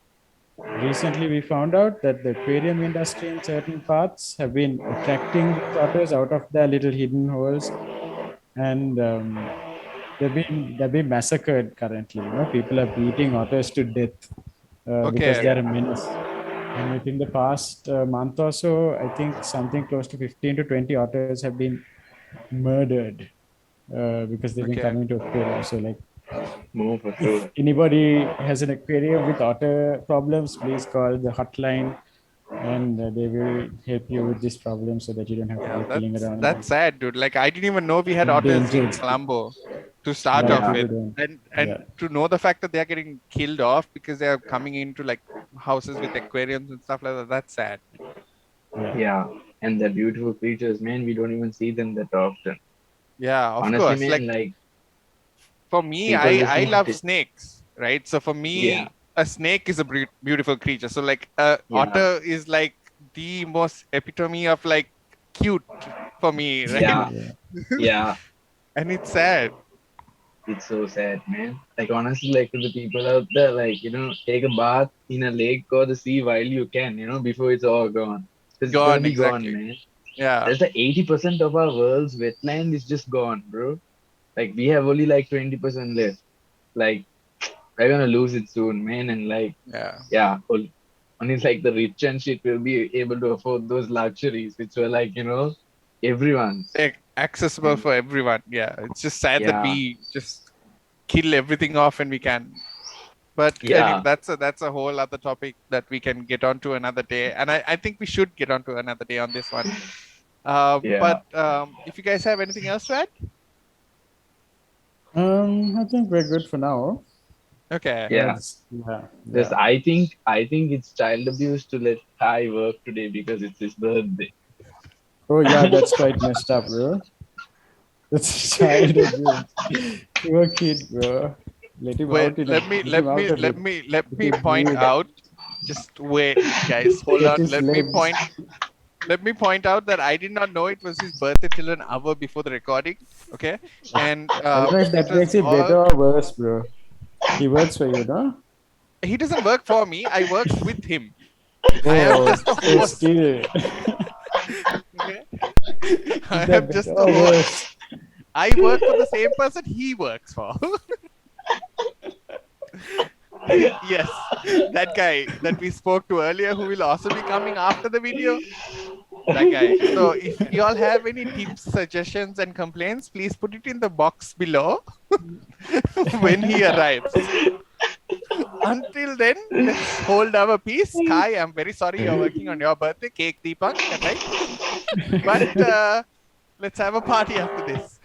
Recently, we found out that the aquarium industry in certain parts have been attracting these otters out of their little hidden holes, and they've been massacred currently. People are beating otters to death because Okay. they are Yeah. a menace. And within the past month or so, I think something close to 15 to 20 otters have been murdered because they've been Okay. coming to aquarium. So, like, Move for if sure. anybody has an aquarium with otter problems, please call the hotline and they will help you with this problem so that you don't have to Yeah, go killing around that's sad, dude. Like I didn't even know we had otters in endangered Colombo species. to A start lot of off Yeah. with, people don't. and Yeah, to know the fact that they're getting killed off because they're coming into like houses with aquariums and stuff like that. That's sad. yeah, Yeah. And the beautiful creatures, man, we don't even see them that often. Yeah, of Honestly, course. man, Like like for me, people just I need to love snakes, right? So for yeah, me, a snake is a beautiful creature. So like a yeah, otter is like the most epitome of like cute for me, right? yeah, yeah, yeah. And it's sad. It's so sad, man. Like honestly, like to the people out there, like take a bath in a lake or the sea while you can, before it's all gone. Because it's gonna Gone, be gone, exactly. man. Yeah. That's the 80% of our world's wetland is just gone, bro. Like we have only like 20% left. Like we're gonna lose it soon, man. And like, Yeah. yeah, only like the rich and shit will be able to afford those luxuries, which were like, everyone's. Accessible for everyone. Yeah, it's just sad that we just kill everything off when we can. But anyway, that's a whole other topic that we can get onto another day, and I think we should get onto another day on this one. But if you guys have anything else to add? I think we're good for now. Okay. Just I think it's child abuse to let Kai work today because it's his birthday. Oh yeah, that's quite messed up, bro. That's child abuse. Poor kid, bro. Let him out. Let me point out. Just wait, guys. Hold on. Let me point out that I did not know it was his birthday till an hour before the recording. Okay, and I don't know if that makes it better or worse, bro. He works for you, no? He doesn't work for me. I work with him. Oh, I am just a host. Still. Okay. I am just a host. I work for the same person he works for. Yes, that guy that we spoke to earlier, who will also be coming after the video. That guy. So if you all have any tips, suggestions, and complaints, please put it in the box below when he arrives. Until then, let's hold our peace. Kai, I'm very sorry you're working on your birthday. Cake Deepak, right? But let's have a party after this.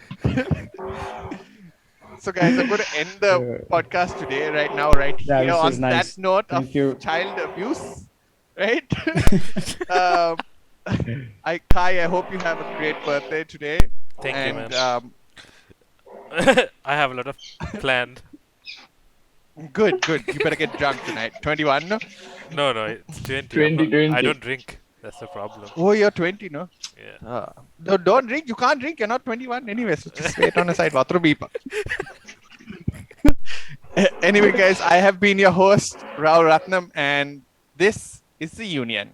So guys, I'm going to end the podcast today, right now, right here, on that note of child abuse, right? Kai, I hope you have a great birthday today. Thank you, man. I have a lot of planned. Good. You better get drunk tonight. 21, no? No, it's 20. 20. I don't drink. That's the problem. Oh, you're 20, no? Yeah. No, don't drink. You can't drink. You're not 21 anyway. So just wait on the side. Anyway, guys, I have been your host, Raoul Ratnam, and this is The Union.